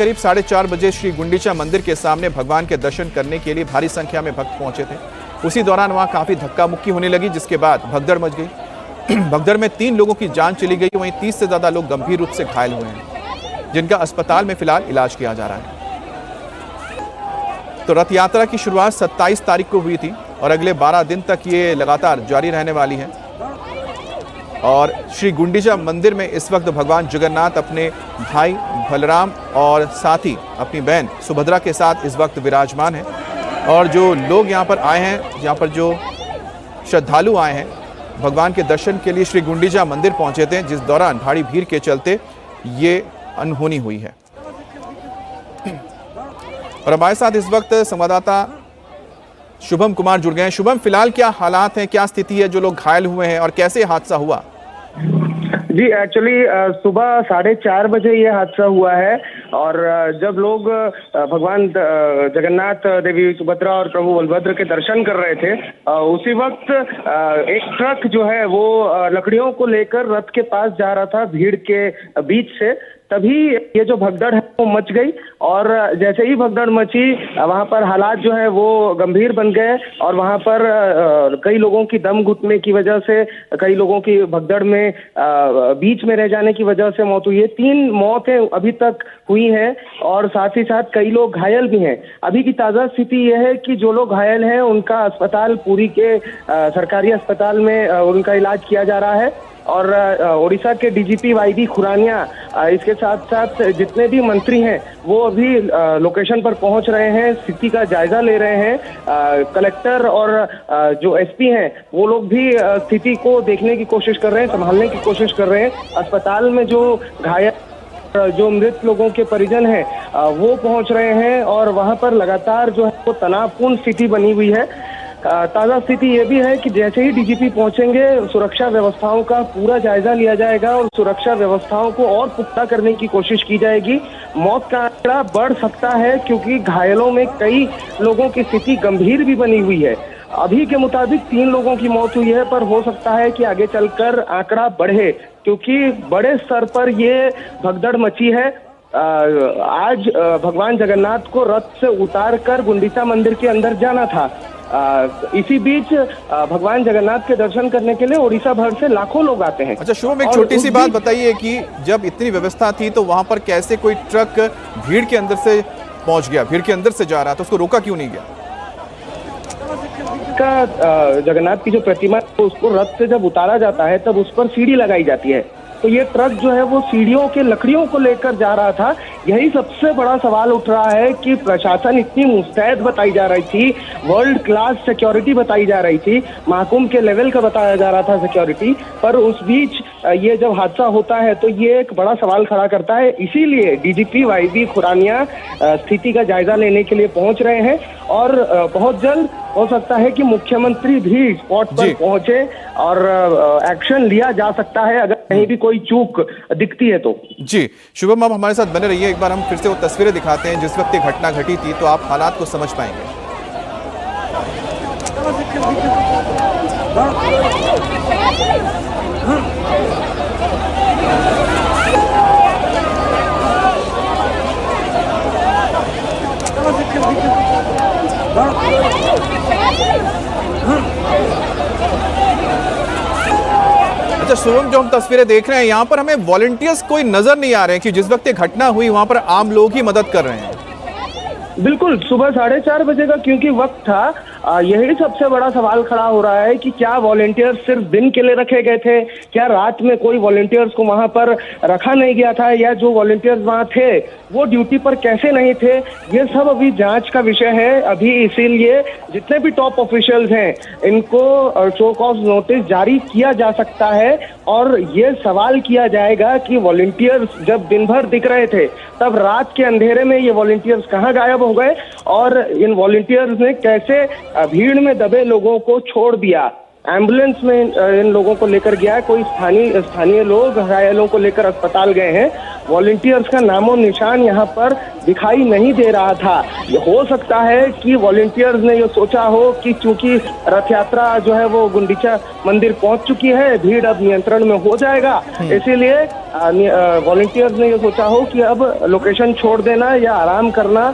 करीब 4:30 बजे श्री गुंडीचा मंदिर के सामने भगवान के दर्शन करने के लिए भारी संख्या में भक्त पहुंचे थे। उसी दौरान वहां काफी धक्का मुक्की होने लगी, जिसके बाद भगदड़ मच गई। भगदड़ में 3 लोगों की जान चली गई, वहीं 30 से ज्यादा लोग गंभीर रूप से घायल हुए हैं, जिनका अस्पताल में फिलहाल इलाज किया जा रहा है। तो रथ यात्रा की शुरुआत 27 तारीख को हुई थी और अगले 12 दिन तक ये लगातार जारी रहने वाली है। और श्री गुंडीचा मंदिर में इस वक्त भगवान जगन्नाथ अपने भाई बलराम और साथ ही अपनी बहन सुभद्रा के साथ इस वक्त विराजमान हैं। और जो लोग यहाँ पर आए हैं, यहाँ पर जो श्रद्धालु आए हैं भगवान के दर्शन के लिए श्री गुंडीचा मंदिर पहुंचे थे, जिस दौरान भारी भीड़ के चलते ये अनहोनी हुई है। और हमारे साथ इस वक्त संवाददाता शुभम कुमार जुड़ गए हैं। शुभम, फिलहाल क्या हालात हैं, क्या स्थिति है, जो लोग घायल हुए हैं और कैसे हादसा हुआ? जी, एक्चुअली सुबह 4:30 बजे ये हादसा हुआ है और जब लोग भगवान जगन्नाथ, देवी सुभद्रा और प्रभु बलभद्र के दर्शन कर रहे थे, उसी वक्त एक ट्रक जो है वो लकड़ियों को लेकर रथ के पास जा रहा था भीड़ के बीच से। तभी ये जो भगदड़ है वो मच गई और जैसे ही भगदड़ मची वहां पर हालात जो है वो गंभीर बन गए और वहां पर कई लोगों की दम घुटने की वजह से, कई लोगों की भगदड़ में बीच में रह जाने की वजह से मौत हुई है। 3 मौतें अभी तक हुई हैं और साथ ही साथ कई लोग घायल भी हैं। अभी की ताज़ा स्थिति यह है कि जो लोग घायल हैं उनका अस्पताल, पुरी के सरकारी अस्पताल में उनका इलाज किया जा रहा है। और ओडिशा के डीजीपी वाईबी खुरानिया, इसके साथ साथ जितने भी मंत्री हैं वो अभी लोकेशन पर पहुंच रहे हैं, स्थिति का जायजा ले रहे हैं। कलेक्टर और जो एसपी हैं वो लोग भी स्थिति को देखने की कोशिश कर रहे हैं, संभालने की कोशिश कर रहे हैं। अस्पताल में जो घायल, जो मृत लोगों के परिजन हैं वो पहुंच रहे हैं और वहां पर लगातार जो है वो तनावपूर्ण स्थिति बनी हुई है। ताज़ा स्थिति ये भी है कि जैसे ही डीजीपी पहुंचेंगे सुरक्षा व्यवस्थाओं का पूरा जायजा लिया जाएगा और सुरक्षा व्यवस्थाओं को और पुख्ता करने की कोशिश की जाएगी। मौत का आंकड़ा बढ़ सकता है क्योंकि घायलों में कई लोगों की स्थिति गंभीर भी बनी हुई है। अभी के मुताबिक 3 लोगों की मौत हुई है, पर हो सकता है कि आगे चलकर आंकड़ा बढ़े क्योंकि बड़े स्तर पर ये भगदड़ मची है। आज भगवान जगन्नाथ को रथ से उतार कर गुंडीचा मंदिर के अंदर जाना था। इसी बीच भगवान जगन्नाथ के दर्शन करने के लिए ओडिशा भर से लाखों लोग आते हैं। अच्छा शुभम, एक छोटी सी बात बताइए कि जब इतनी व्यवस्था थी तो वहां पर कैसे कोई ट्रक भीड़ के अंदर से पहुंच गया, भीड़ के अंदर से जा रहा था, उसको रोका क्यों नहीं गया? जगन्नाथ की जो प्रतिमा है उसको रथ से जब उतारा जाता है तब उस पर सीढ़ी लगाई जाती है, तो ये ट्रक जो है वो सीढ़ियों के लकड़ियों को लेकर जा रहा था। यही सबसे बड़ा सवाल उठ रहा है कि प्रशासन इतनी मुस्तैद बताई जा रही थी, वर्ल्ड क्लास सिक्योरिटी बताई जा रही थी, महाकुंभ के लेवल का बताया जा रहा था सिक्योरिटी, पर उस बीच ये जब हादसा होता है तो ये एक बड़ा सवाल खड़ा करता है। इसीलिए डीजीपी वाईबी खुरानिया स्थिति का जायजा लेने के लिए पहुंच रहे हैं और बहुत जल्द हो सकता है कि मुख्यमंत्री भी स्पॉट पर पहुंचे और एक्शन लिया जा सकता है अगर कहीं भी कोई चूक दिखती है तो। जी शुभम, आप हमारे साथ बने रहिए। एक बार हम फिर से वो तस्वीरें दिखाते हैं जिस वक्त ये घटना घटी थी, तो आप हालात को समझ पाएंगे। अच्छा शुभम, जो हम तस्वीरें देख रहे हैं यहाँ पर हमें वॉलंटियर्स कोई नजर नहीं आ रहे हैं कि जिस वक्त ये घटना हुई वहां पर आम लोग ही मदद कर रहे हैं। बिल्कुल, सुबह 4:30 बजे का क्योंकि वक्त था, यही सबसे बड़ा सवाल खड़ा हो रहा है कि क्या वॉलंटियर्स सिर्फ दिन के लिए रखे गए थे, क्या रात में कोई वॉलंटियर्स को वहां पर रखा नहीं गया था, या जो वॉलंटियर्स वहां थे वो ड्यूटी पर कैसे नहीं थे, ये सब अभी जांच का विषय है। अभी इसीलिए जितने भी टॉप ऑफिशियल्स हैं इनको शो कॉज नोटिस जारी किया जा सकता है और ये सवाल किया जाएगा कि वॉलंटियर्स जब दिन भर दिख रहे थे तब रात के अंधेरे में ये वॉलंटियर्स कहाँ गायब हो गए और इन वॉलंटियर्स ने कैसे भीड़ में दबे लोगों को छोड़ दिया। एम्बुलेंस में इन लोगों को लेकर गया, कोई स्थानीय लोग घायलों को लेकर अस्पताल गए हैं, वॉलंटियर्स का नामो निशान यहाँ पर दिखाई नहीं दे रहा था। ये हो सकता है कि वॉलंटियर्स ने ये सोचा हो कि चूंकि रथ यात्रा जो है वो गुंडीचा मंदिर पहुंच चुकी है, भीड़ अब नियंत्रण में हो जाएगा, इसीलिए वॉलंटियर्स ने ये सोचा हो कि अब लोकेशन छोड़ देना या आराम करना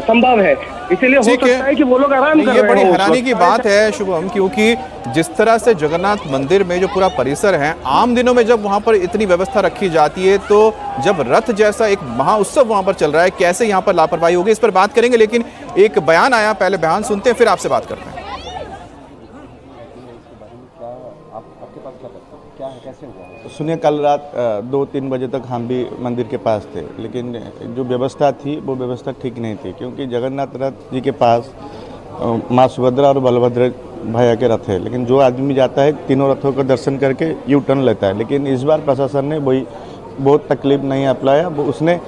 संभव है, इसीलिए हो सकता है कि वो लोग आराम कर रहे ये हो। बड़ी हैरानी की बात है शुभम, क्योंकि जिस तरह से जगन्नाथ मंदिर में जो पूरा परिसर है, आम दिनों में जब वहां पर इतनी व्यवस्था रखी जाती है, तो जब रथ जैसा एक महाउत्सव वहां पर चल रहा है, कैसे यहां पर लापरवाही होगी, इस पर बात करेंगे। लेकिन एक बयान आया, पहले बयान सुनते हैं फिर आपसे बात करते हैं। सुनिए, कल रात 2-3 बजे तक हम भी मंदिर के पास थे, लेकिन जो व्यवस्था थी वो व्यवस्था ठीक नहीं थी, क्योंकि जगन्नाथ रथ जी के पास माँ सुभद्रा और बलभद्र भैया के रथ है, लेकिन जो आदमी जाता है तीनों रथों का दर्शन करके यू टर्न लेता है। लेकिन इस बार प्रशासन ने वही बहुत तकलीफ नहीं अपनाया, वो उसने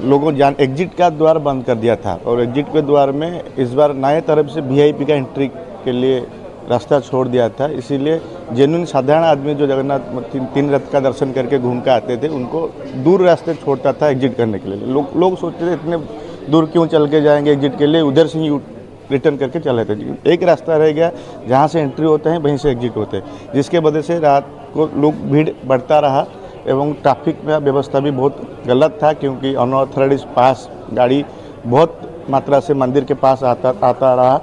लोगों एग्जिट का द्वार बंद कर दिया था, और एग्जिट के द्वार में इस बार नए तरफ से VIP का एंट्री के लिए रास्ता छोड़ दिया था। इसीलिए जेन्युइन साधारण आदमी जो जगन्नाथ तीन रथ का दर्शन करके घूम के आते थे, उनको दूर रास्ते छोड़ता था एग्जिट करने के लिए। लोग सोचते थे इतने दूर क्यों चल के जाएंगे एग्जिट के लिए, उधर से ही रिटर्न करके चले थे। एक रास्ता रह गया जहाँ से एंट्री होते हैं वहीं से एग्जिट होते हैं, जिसके वजह से रात को लोग भीड़ बढ़ता रहा, एवं ट्रैफिक में व्यवस्था भी बहुत गलत था, क्योंकि अनऑथराइज्ड पास गाड़ी बहुत मात्रा से मंदिर के पास आता रहा,